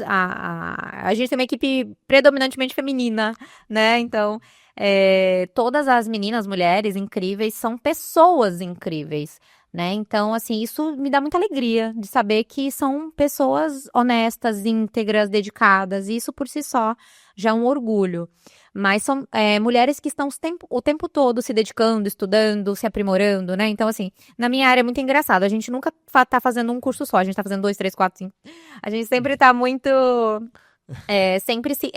a gente tem uma equipe predominantemente feminina, né? Então, todas as meninas, mulheres incríveis, são pessoas incríveis, né? Então, assim, isso me dá muita alegria de saber que são pessoas honestas, íntegras, dedicadas, e isso por si só já é um orgulho. Mas são mulheres que estão o tempo todo se dedicando, estudando, se aprimorando, né? Então, assim, na minha área é muito engraçado. A gente nunca tá fazendo um curso só, a gente tá fazendo 2, 3, 4, 5. A gente sempre tá muito... sempre se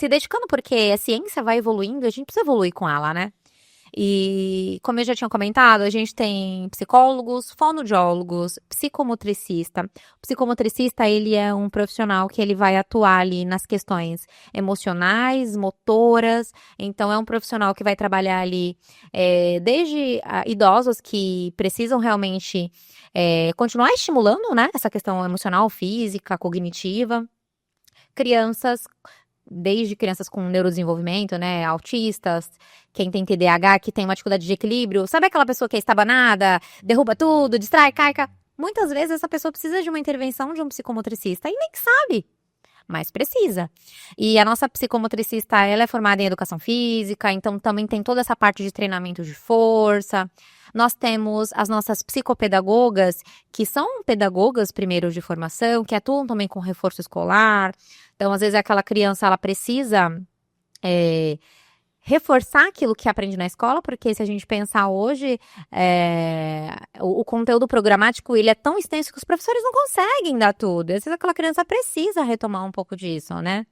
dedicando, porque a ciência vai evoluindo, a gente precisa evoluir com ela, né? E, como eu já tinha comentado, a gente tem psicólogos, fonoaudiólogos, psicomotricista. O psicomotricista, ele é um profissional que ele vai atuar ali nas questões emocionais, motoras. Então, é um profissional que vai trabalhar ali desde idosos que precisam realmente continuar estimulando, né, essa questão emocional, física, cognitiva. Crianças, desde crianças com neurodesenvolvimento, né, autistas, quem tem TDAH, que tem uma dificuldade de equilíbrio, sabe aquela pessoa que é estabanada, derruba tudo, distrai, caica? Muitas vezes essa pessoa precisa de uma intervenção de um psicomotricista e nem sabe, mas precisa. E a nossa psicomotricista, ela é formada em educação física, então também tem toda essa parte de treinamento de força. Nós temos as nossas psicopedagogas, que são pedagogas primeiro de formação, que atuam também com reforço escolar. Então, às vezes, aquela criança, ela precisa reforçar aquilo que aprende na escola, porque se a gente pensar hoje, o conteúdo programático, ele é tão extenso que os professores não conseguem dar tudo. Às vezes, aquela criança precisa retomar um pouco disso, né?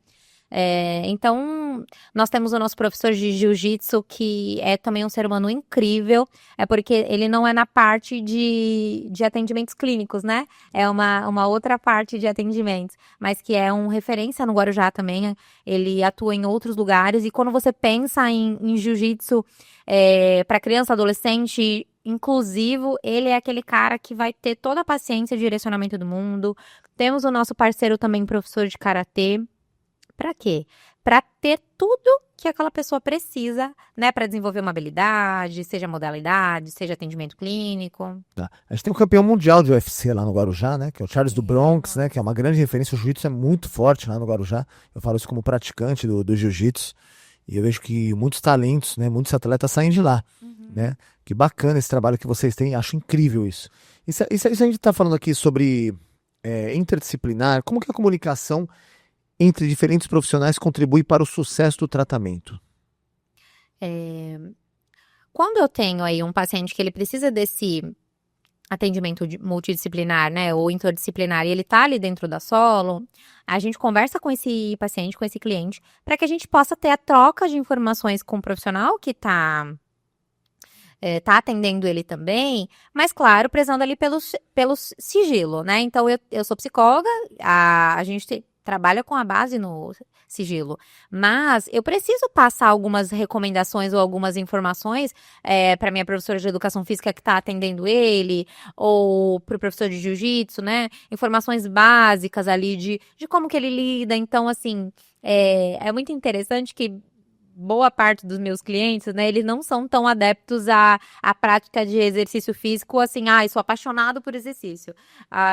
Então, nós temos o nosso professor de jiu-jitsu, que é também um ser humano incrível, porque ele não é na parte de atendimentos clínicos, né? É uma outra parte de atendimentos, mas que é um referência no Guarujá também. Ele atua em outros lugares, e quando você pensa em jiu-jitsu para criança, adolescente, inclusivo, ele é aquele cara que vai ter toda a paciência e direcionamento do mundo. Temos o nosso parceiro também, professor de karatê. Para quê? Para ter tudo que aquela pessoa precisa, né? Para desenvolver uma habilidade, seja modalidade, seja atendimento clínico. Tá. A gente tem um campeão mundial de UFC lá no Guarujá, né? Que é o Charles do Bronx, né? Que é uma grande referência. O jiu-jitsu é muito forte lá no Guarujá. Eu falo isso como praticante do jiu-jitsu. E eu vejo que muitos talentos, né? Muitos atletas saem de lá, né? Que bacana esse trabalho que vocês têm. Acho incrível isso. Isso a gente está falando aqui sobre interdisciplinar. Como que a comunicação entre diferentes profissionais contribui para o sucesso do tratamento? Quando eu tenho aí um paciente que ele precisa desse atendimento multidisciplinar, né, ou interdisciplinar, e ele tá ali dentro da Solo, a gente conversa com esse paciente, com esse cliente, para que a gente possa ter a troca de informações com o profissional que tá atendendo ele também, mas claro, prezando ali pelo sigilo, né? Então, eu sou psicóloga, a gente trabalha com a base no sigilo, mas eu preciso passar algumas recomendações ou algumas informações para minha professora de educação física que está atendendo ele, ou para o professor de jiu-jitsu, né? Informações básicas ali de como que ele lida. Então, assim, é muito interessante que boa parte dos meus clientes, né, eles não são tão adeptos à prática de exercício físico, assim, eu sou apaixonado por exercício.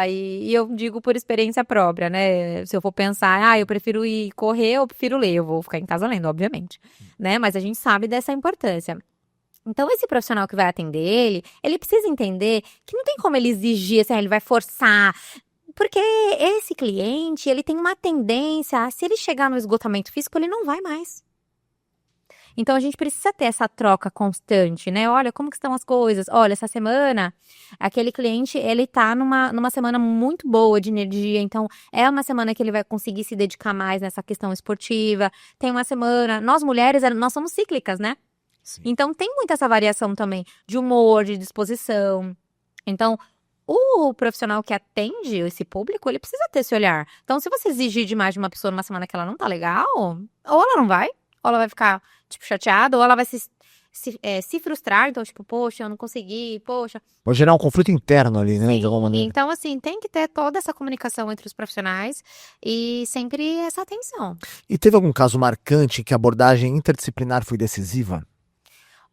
E eu digo por experiência própria, né, se eu for pensar, eu prefiro ir correr, eu prefiro ler, eu vou ficar em casa lendo, obviamente, né, mas a gente sabe dessa importância. Então, esse profissional que vai atender ele precisa entender que não tem como ele exigir, assim, ele vai forçar, porque esse cliente, ele tem uma tendência, se ele chegar no esgotamento físico, ele não vai mais. Então, a gente precisa ter essa troca constante, né? Olha, como que estão as coisas? Olha, essa semana, aquele cliente, ele tá numa semana muito boa de energia. Então, é uma semana que ele vai conseguir se dedicar mais nessa questão esportiva. Tem uma semana... Nós, mulheres, nós somos cíclicas, né? Sim. Então, tem muita essa variação também de humor, de disposição. Então, o profissional que atende esse público, ele precisa ter esse olhar. Então, se você exigir demais de uma pessoa numa semana que ela não tá legal, ou ela não vai, ou ela vai ficar, chateada, ou ela vai se frustrar, então, poxa, eu não consegui, poxa. Pode gerar um conflito interno ali, né, Sim. de alguma maneira. Então, assim, tem que ter toda essa comunicação entre os profissionais e sempre essa atenção. E teve algum caso marcante que a abordagem interdisciplinar foi decisiva?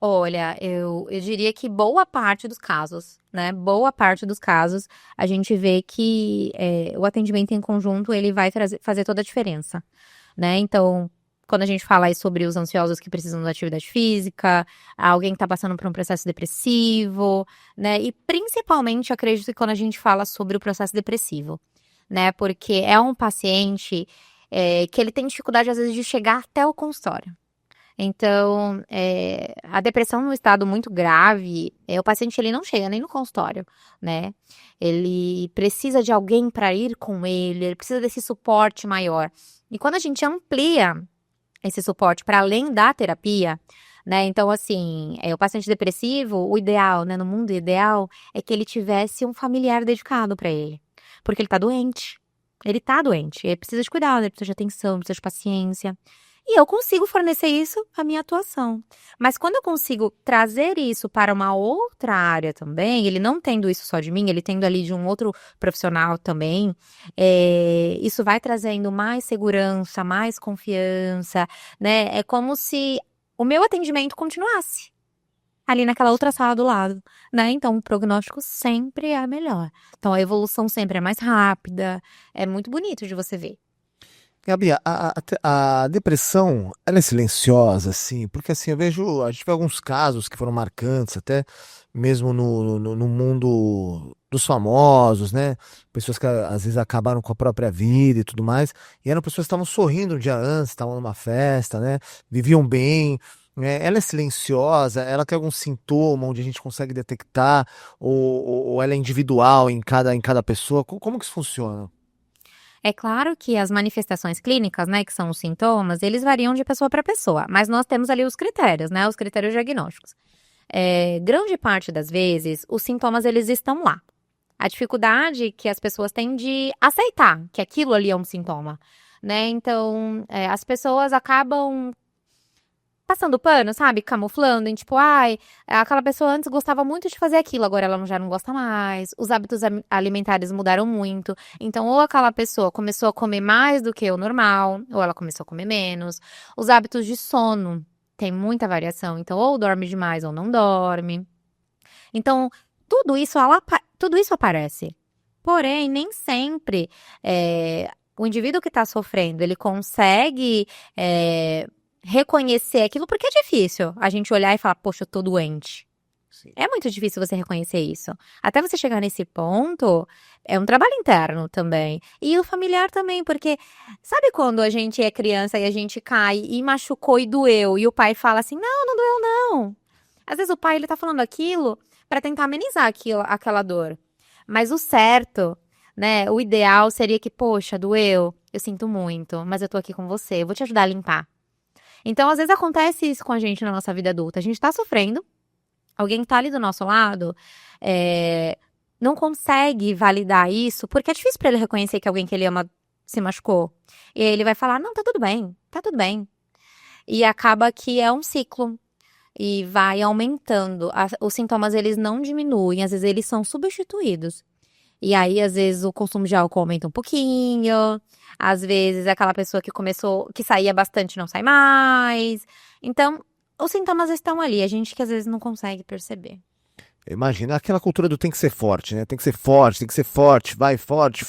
Olha, eu diria que boa parte dos casos, né, a gente vê que o atendimento em conjunto, ele vai fazer toda a diferença, né, então... Quando a gente fala aí sobre os ansiosos que precisam de atividade física, alguém que está passando por um processo depressivo, né? E principalmente, acredito que quando a gente fala sobre o processo depressivo, né? Porque é um paciente que ele tem dificuldade, às vezes, de chegar até o consultório. Então, a depressão num estado muito grave, o paciente ele não chega nem no consultório, né? Ele precisa de alguém para ir com ele precisa desse suporte maior. E quando a gente amplia esse suporte para além da terapia, né? Então, assim, o paciente depressivo, o ideal, né, no mundo ideal, é que ele tivesse um familiar dedicado para ele, porque ele tá doente. Ele tá doente, ele precisa de cuidado, ele precisa de atenção, precisa de paciência. E eu consigo fornecer isso à minha atuação. Mas quando eu consigo trazer isso para uma outra área também, ele não tendo isso só de mim, ele tendo ali de um outro profissional também, isso vai trazendo mais segurança, mais confiança, né? É como se o meu atendimento continuasse ali naquela outra sala do lado, né? Então, o prognóstico sempre é melhor. Então, a evolução sempre é mais rápida, é muito bonito de você ver. Gabi, a depressão, ela é silenciosa, assim, porque assim, a gente vê alguns casos que foram marcantes, até mesmo no mundo dos famosos, né? Pessoas que às vezes acabaram com a própria vida e tudo mais, e eram pessoas que estavam sorrindo um dia antes, estavam numa festa, né? Viviam bem. Ela é silenciosa, ela tem algum sintoma onde a gente consegue detectar, ou ela é individual em cada pessoa? Como que isso funciona? É claro que as manifestações clínicas, né, que são os sintomas, eles variam de pessoa para pessoa, mas nós temos ali os critérios, né, os critérios diagnósticos. Grande parte das vezes, os sintomas, eles estão lá. A dificuldade que as pessoas têm de aceitar que aquilo ali é um sintoma, né, então, as pessoas acabam passando pano, sabe? Camuflando, em tipo, aquela pessoa antes gostava muito de fazer aquilo, agora ela já não gosta mais. Os hábitos alimentares mudaram muito. Então, ou aquela pessoa começou a comer mais do que o normal, ou ela começou a comer menos. Os hábitos de sono tem muita variação. Então, ou dorme demais ou não dorme. Então, tudo isso aparece. Porém, nem sempre o indivíduo que está sofrendo, ele consegue reconhecer aquilo, porque é difícil a gente olhar e falar, poxa, eu tô doente. Sim. É muito difícil você reconhecer isso. Até você chegar nesse ponto, é um trabalho interno também. E o familiar também, porque sabe quando a gente é criança e a gente cai e machucou e doeu, e o pai fala assim, não, não doeu não. Às vezes o pai, ele tá falando aquilo para tentar amenizar aquela dor. Mas o certo, né, o ideal seria que, poxa, doeu, eu sinto muito, mas eu tô aqui com você, eu vou te ajudar a limpar. Então, às vezes acontece isso com a gente na nossa vida adulta. A gente tá sofrendo, alguém que tá ali do nosso lado não consegue validar isso, porque é difícil pra ele reconhecer que alguém que ele ama se machucou. E aí ele vai falar, não, tá tudo bem, tá tudo bem. E acaba que é um ciclo. E vai aumentando. Os sintomas, eles não diminuem, às vezes eles são substituídos. E aí, às vezes, o consumo de álcool aumenta um pouquinho. Às vezes, aquela pessoa que saía bastante não sai mais. Então, os sintomas estão ali. A gente que às vezes não consegue perceber. Imagina aquela cultura do tem que ser forte, né? Tem que ser forte, vai forte.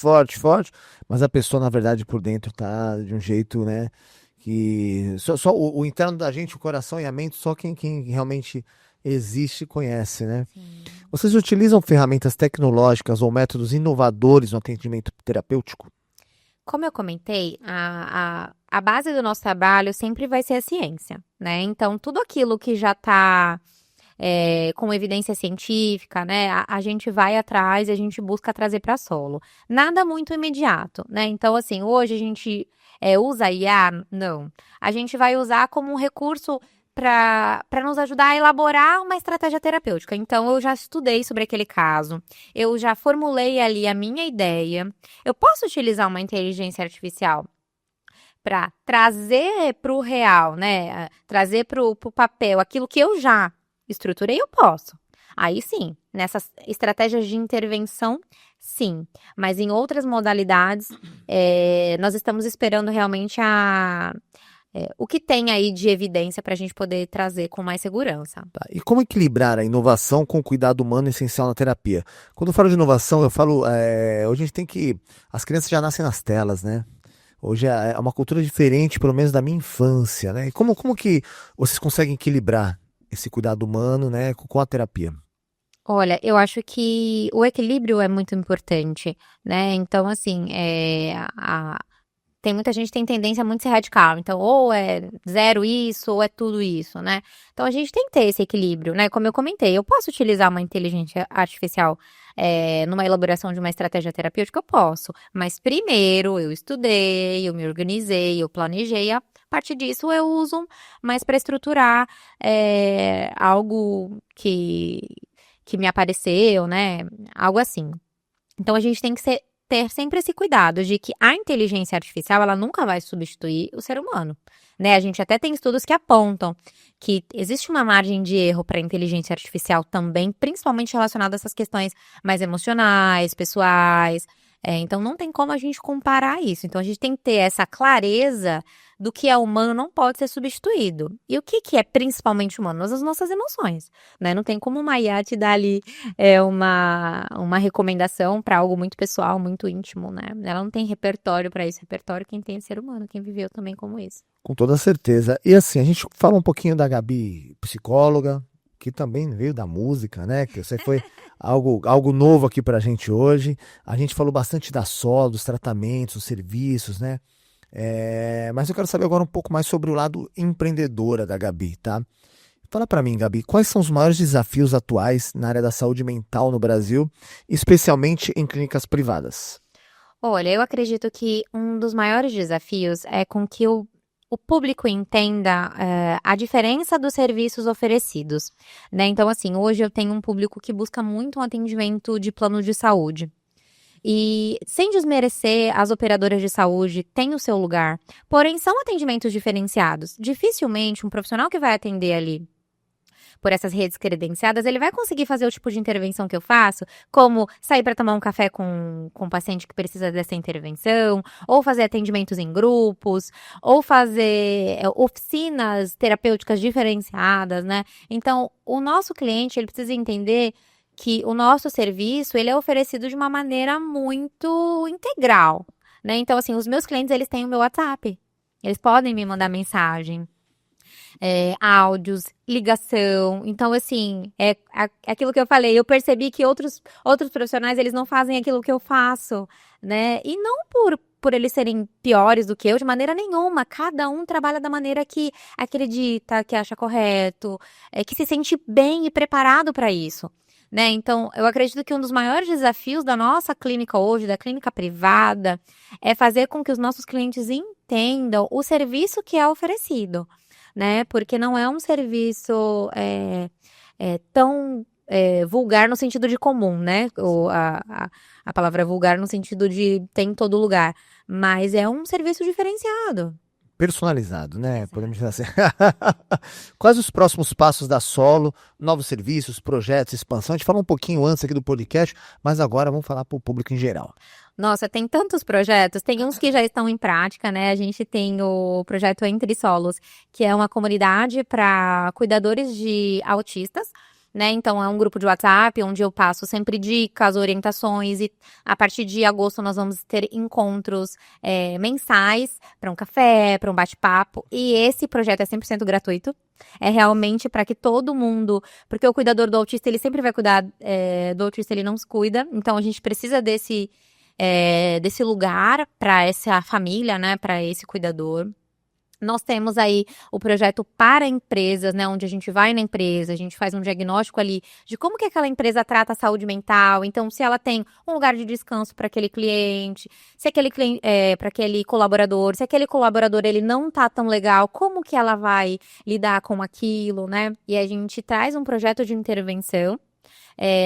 Mas a pessoa, na verdade, por dentro tá de um jeito, né? Que só o interno da gente, o coração e a mente, só quem realmente existe conhece, né? Sim. Vocês utilizam ferramentas tecnológicas ou métodos inovadores no atendimento terapêutico? Como eu comentei, a base do nosso trabalho sempre vai ser a ciência, né? Então, tudo aquilo que já está com evidência científica, né? A gente vai atrás e a gente busca trazer para solo. Nada muito imediato, né? Então, assim, hoje a gente usa IA? Não. A gente vai usar como um recurso para nos ajudar a elaborar uma estratégia terapêutica. Então, eu já estudei sobre aquele caso, eu já formulei ali a minha ideia. Eu posso utilizar uma inteligência artificial para trazer para o real, né? Trazer para o papel aquilo que eu já estruturei, eu posso. Aí sim, nessas estratégias de intervenção, sim. Mas em outras modalidades, nós estamos esperando realmente o que tem aí de evidência para a gente poder trazer com mais segurança. Tá. E como equilibrar a inovação com o cuidado humano essencial na terapia? Quando eu falo de inovação, eu falo, hoje a gente tem que... As crianças já nascem nas telas, né? Hoje é uma cultura diferente, pelo menos da minha infância, né? E como que vocês conseguem equilibrar esse cuidado humano, né, com a terapia? Olha, eu acho que o equilíbrio é muito importante, né? Então, assim, tem muita gente que tem tendência a muito ser radical. Então, ou é zero isso, ou é tudo isso, né? Então, a gente tem que ter esse equilíbrio, né? Como eu comentei, eu posso utilizar uma inteligência artificial numa elaboração de uma estratégia terapêutica? Eu posso. Mas primeiro, eu estudei, eu me organizei, eu planejei A partir disso, eu uso mais para estruturar algo que me apareceu, né? Algo assim. Então, a gente tem que ter sempre esse cuidado de que a inteligência artificial, ela nunca vai substituir o ser humano, né? A gente até tem estudos que apontam que existe uma margem de erro para a inteligência artificial também, principalmente relacionada a essas questões mais emocionais, pessoais. Então, não tem como a gente comparar isso. Então, a gente tem que ter essa clareza do que é humano não pode ser substituído. E o que é principalmente humano? As nossas emoções, né? Não tem como uma IA te dar ali uma recomendação para algo muito pessoal, muito íntimo, né? Ela não tem repertório para isso. Repertório quem tem é ser humano, quem viveu também como isso. Com toda certeza. E assim, a gente fala um pouquinho da Gabi, psicóloga, que também veio da música, né? Que você foi algo novo aqui pra gente hoje. A gente falou bastante da solo, dos tratamentos, dos serviços, né? Mas eu quero saber agora um pouco mais sobre o lado empreendedora da Gabi, tá? Fala pra mim, Gabi, quais são os maiores desafios atuais na área da saúde mental no Brasil, especialmente em clínicas privadas? Olha, eu acredito que um dos maiores desafios é com que o público entenda a diferença dos serviços oferecidos, né? Então, assim, hoje eu tenho um público que busca muito um atendimento de plano de saúde. E, sem desmerecer, as operadoras de saúde têm o seu lugar, porém são atendimentos diferenciados. Dificilmente um profissional que vai atender ali por essas redes credenciadas, ele vai conseguir fazer o tipo de intervenção que eu faço, como sair para tomar um café com um paciente que precisa dessa intervenção, ou fazer atendimentos em grupos, ou fazer oficinas terapêuticas diferenciadas, né? Então, o nosso cliente, ele precisa entender que o nosso serviço, ele é oferecido de uma maneira muito integral, né? Então, assim, os meus clientes, eles têm o meu WhatsApp. Eles podem me mandar mensagem, áudios, ligação. Então, assim, aquilo que eu falei, eu percebi que outros profissionais, eles não fazem aquilo que eu faço, né? E não por eles serem piores do que eu, de maneira nenhuma. Cada um trabalha da maneira que acredita, que acha correto, que se sente bem e preparado para isso. Né? Então, eu acredito que um dos maiores desafios da nossa clínica hoje, da clínica privada, é fazer com que os nossos clientes entendam o serviço que é oferecido, né? Porque não é um serviço tão vulgar no sentido de comum, né? A palavra vulgar no sentido de tem em todo lugar, mas é um serviço diferenciado. Personalizado, né? Podemos dizer assim. Quais os próximos passos da Solo, novos serviços, projetos, expansão? A gente falou um pouquinho antes aqui do podcast, mas agora vamos falar para o público em geral. Nossa, tem tantos projetos, tem uns que já estão em prática, né? A gente tem o projeto Entre Solos, que é uma comunidade para cuidadores de autistas, né? Então, é um grupo de WhatsApp onde eu passo sempre dicas, orientações e a partir de agosto nós vamos ter encontros mensais para um café, para um bate-papo e esse projeto é 100% gratuito. É realmente para que todo mundo, porque o cuidador do autista, ele sempre vai cuidar do autista, ele não se cuida, então a gente precisa desse lugar para essa família, né, para esse cuidador. Nós temos aí o projeto para empresas, né, onde a gente vai na empresa, a gente faz um diagnóstico ali de como que aquela empresa trata a saúde mental, então se ela tem um lugar de descanso para aquele cliente, se aquele cliente, para aquele colaborador, se aquele colaborador ele não tá tão legal, como que ela vai lidar com aquilo, né? E a gente traz um projeto de intervenção.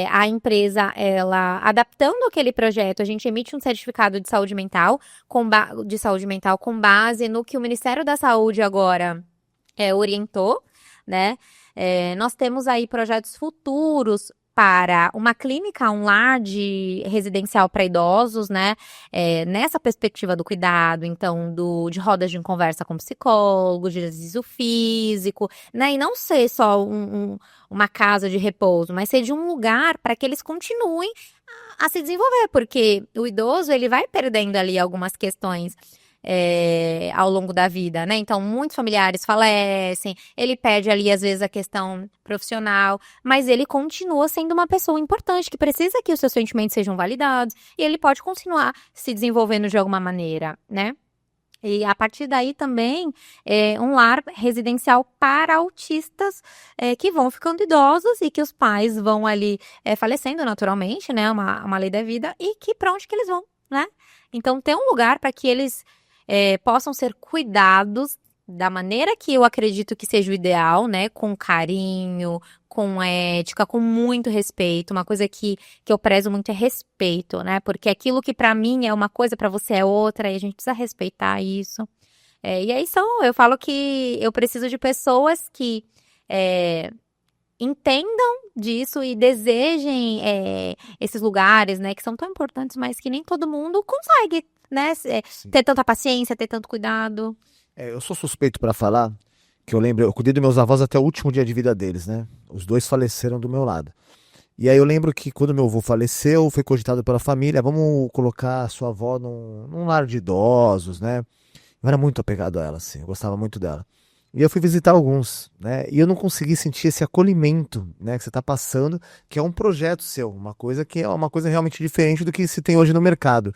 A empresa, ela adaptando aquele projeto, a gente emite um certificado de saúde mental com base no que o Ministério da Saúde agora orientou, né? Nós temos aí projetos futuros para uma clínica, um lar residencial para idosos, né? Nessa perspectiva do cuidado, então, de rodas de conversa com psicólogo, de exercício físico, né? E não ser só uma casa de repouso, mas ser de um lugar para que eles continuem a se desenvolver, porque o idoso, ele vai perdendo ali algumas questões ao longo da vida, né? Então, muitos familiares falecem, ele perde ali, às vezes, a questão profissional, mas ele continua sendo uma pessoa importante, que precisa que os seus sentimentos sejam validados, e ele pode continuar se desenvolvendo de alguma maneira, né? E a partir daí também um lar residencial para autistas que vão ficando idosos e que os pais vão ali falecendo naturalmente, né? Uma lei da vida, e que para onde que eles vão, né? Então, tem um lugar para que eles possam ser cuidados da maneira que eu acredito que seja o ideal, né? Com carinho, com ética, com muito respeito. Uma coisa que eu prezo muito é respeito, né? Porque aquilo que pra mim é uma coisa, pra você é outra, e a gente precisa respeitar isso. E aí eu falo que eu preciso de pessoas que entendam disso e desejem esses lugares, né? Que são tão importantes, mas que nem todo mundo consegue, né? Sim. Ter tanta paciência, ter tanto cuidado. Eu sou suspeito pra falar que eu cuidei dos meus avós até o último dia de vida deles, né? Os dois faleceram do meu lado. E aí eu lembro que quando meu avô faleceu, foi cogitado pela família, vamos colocar a sua avó num lar de idosos, né? Eu era muito apegado a ela, assim, eu gostava muito dela. E eu fui visitar alguns, né? E eu não consegui sentir esse acolhimento, né, que você está passando, que é um projeto seu, uma coisa que é uma coisa realmente diferente do que se tem hoje no mercado.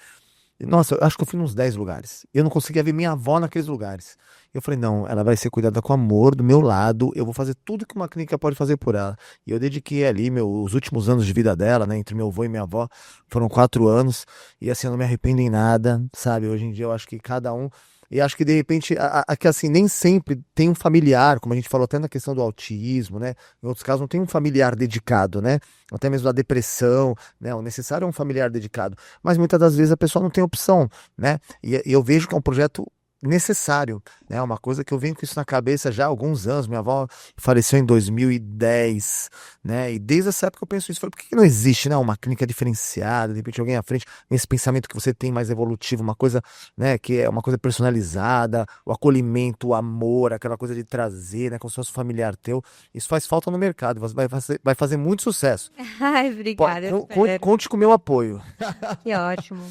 E, nossa, eu acho que eu fui nos 10 lugares. Eu não conseguia ver minha avó naqueles lugares. Eu falei, não, ela vai ser cuidada com amor, do meu lado, eu vou fazer tudo que uma clínica pode fazer por ela. E eu dediquei ali os últimos anos de vida dela, né, entre meu avô e minha avó, foram 4 anos, e assim, eu não me arrependo em nada, sabe? Hoje em dia eu acho que cada um. E acho que de repente, que assim, nem sempre tem um familiar, como a gente falou até na questão do autismo, né? Em outros casos não tem um familiar dedicado, né? Até mesmo da depressão, né? O necessário é um familiar dedicado. Mas muitas das vezes a pessoa não tem opção, né? E eu vejo que é um projeto necessário, né? Uma coisa que eu venho com isso na cabeça já há alguns anos. Minha avó faleceu em 2010, né? E desde essa época eu penso isso. Falei, por que não existe, né, uma clínica diferenciada, de repente alguém à frente, esse pensamento que você tem mais evolutivo, uma coisa, né, que é uma coisa personalizada, o acolhimento, o amor, aquela coisa de trazer, né, como se fosse um familiar teu. Isso faz falta no mercado, vai fazer muito sucesso. Ai, obrigada. Conte com o meu apoio. Que ótimo.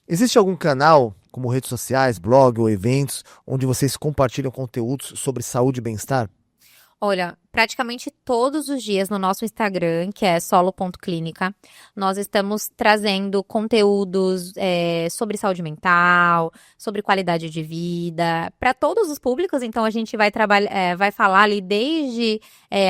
Existe algum canal, como redes sociais, blog ou eventos, onde vocês compartilham conteúdos sobre saúde e bem-estar? Olha, praticamente todos os dias no nosso Instagram, que é solo.clínica, nós estamos trazendo conteúdos sobre saúde mental, sobre qualidade de vida, para todos os públicos. Então, a gente vai vai falar ali desde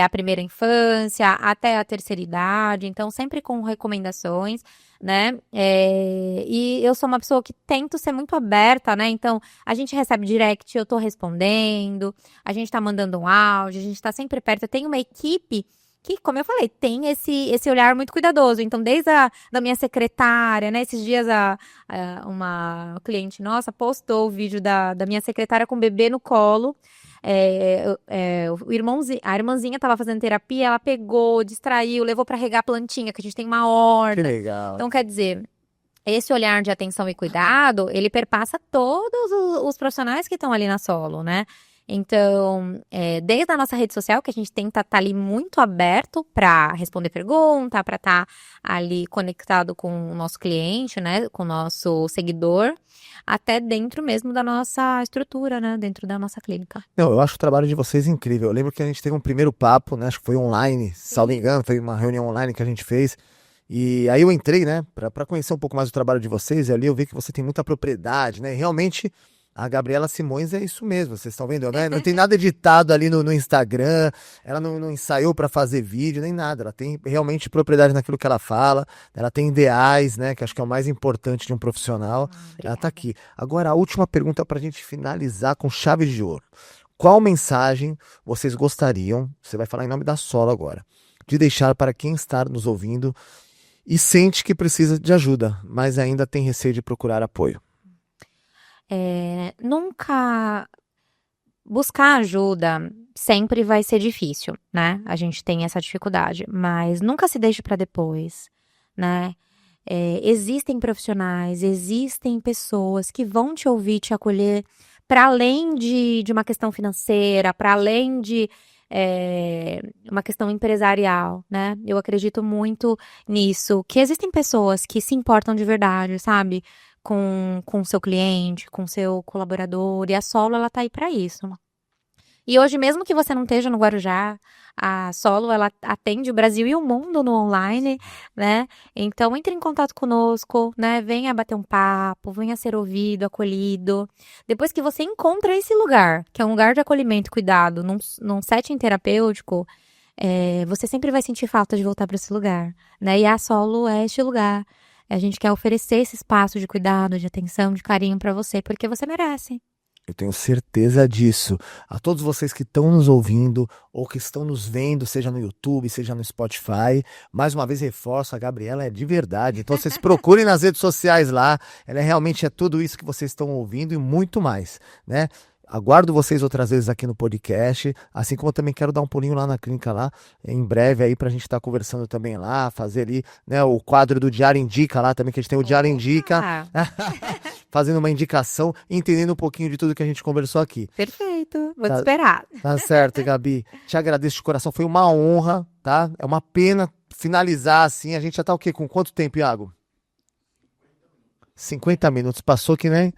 a primeira infância até a terceira idade, então sempre com recomendações, né? E eu sou uma pessoa que tento ser muito aberta, né? Então, a gente recebe direct, eu tô respondendo, a gente tá mandando um áudio, a gente tá sempre perto. Eu tenho uma equipe que, como eu falei, tem esse olhar muito cuidadoso. Então, desde da minha secretária, né? Esses dias uma cliente nossa postou o vídeo da minha secretária com o bebê no colo. A irmãzinha tava fazendo terapia, ela pegou, distraiu, levou pra regar a plantinha, que a gente tem uma horta. Que legal. Então, quer dizer, esse olhar de atenção e cuidado, ele perpassa todos os profissionais que estão ali na Solo, né? Então, desde a nossa rede social, que a gente tenta estar ali muito aberto para responder pergunta, para estar ali conectado com o nosso cliente, né? Com o nosso seguidor, até dentro mesmo da nossa estrutura, né? Dentro da nossa clínica. Não, eu acho o trabalho de vocês incrível. Eu lembro que a gente teve um primeiro papo, né? Acho que foi online, se não me engano, foi uma reunião online que a gente fez. E aí eu entrei, né, para conhecer um pouco mais o trabalho de vocês, e ali eu vi que você tem muita propriedade, né? E realmente, a Gabriela Simões é isso mesmo, vocês estão vendo, né? Não tem nada editado ali no Instagram, ela não ensaiou para fazer vídeo, nem nada. Ela tem realmente propriedade naquilo que ela fala, ela tem ideais, né? Que acho que é o mais importante de um profissional. Ela tá aqui. Agora, a última pergunta para a gente finalizar com chave de ouro. Qual mensagem vocês gostariam, você vai falar em nome da Solo agora, de deixar para quem está nos ouvindo e sente que precisa de ajuda, mas ainda tem receio de procurar apoio? Nunca buscar ajuda sempre vai ser difícil, né? A gente tem essa dificuldade, mas nunca se deixe para depois, né? Existem profissionais, existem pessoas que vão te ouvir, te acolher, para além de uma questão financeira, para além de uma questão empresarial, né? Eu acredito muito nisso, que existem pessoas que se importam de verdade, sabe? Com o seu cliente, com o seu colaborador, e a Solo, ela tá aí para isso. E hoje, mesmo que você não esteja no Guarujá, a Solo, ela atende o Brasil e o mundo no online, né? Então, entre em contato conosco, né? Venha bater um papo, venha ser ouvido, acolhido. Depois que você encontra esse lugar, que é um lugar de acolhimento e cuidado, num setting terapêutico, você sempre vai sentir falta de voltar para esse lugar, né? E a Solo é este lugar. A gente quer oferecer esse espaço de cuidado, de atenção, de carinho para você, porque você merece. Eu tenho certeza disso. A todos vocês que estão nos ouvindo ou que estão nos vendo, seja no YouTube, seja no Spotify, mais uma vez reforço, a Gabriela é de verdade. Então vocês procurem nas redes sociais lá. Ela realmente é tudo isso que vocês estão ouvindo e muito mais, né? Aguardo vocês outras vezes aqui no podcast, assim como eu também quero dar um pulinho lá na clínica lá, em breve aí pra gente estar conversando também lá, fazer ali, né, o quadro do Diário Indica lá também, que a gente tem o Diário Indica, fazendo uma indicação, entendendo um pouquinho de tudo que a gente conversou aqui. Perfeito, vou te esperar. Tá certo, Gabi. Te agradeço de coração, foi uma honra, tá? É uma pena finalizar assim, a gente já tá o quê? Com quanto tempo, Iago? 50 minutos, passou que nem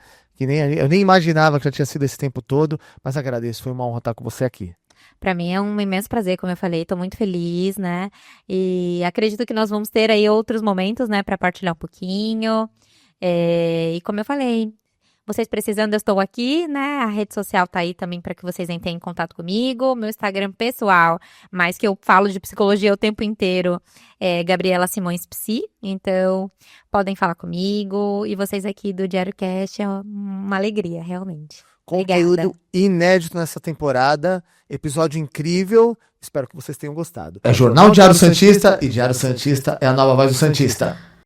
eu nem imaginava que já tinha sido esse tempo todo, mas agradeço, foi uma honra estar com você aqui. Para mim é um imenso prazer, como eu falei, tô muito feliz, né? E acredito que nós vamos ter aí outros momentos, né, para partilhar um pouquinho. E como eu falei, vocês precisando, eu estou aqui, né? A rede social tá aí também para que vocês entrem em contato comigo. Meu Instagram pessoal, mas que eu falo de psicologia o tempo inteiro, é Gabriela Simões Psi. Então, podem falar comigo. E vocês aqui do Diário Cast é uma alegria, realmente. Conteúdo Obrigada. inédito nessa temporada, episódio incrível. Espero que vocês tenham gostado. É Jornal Diário Santista e Diário Santista é a nova voz do Santista.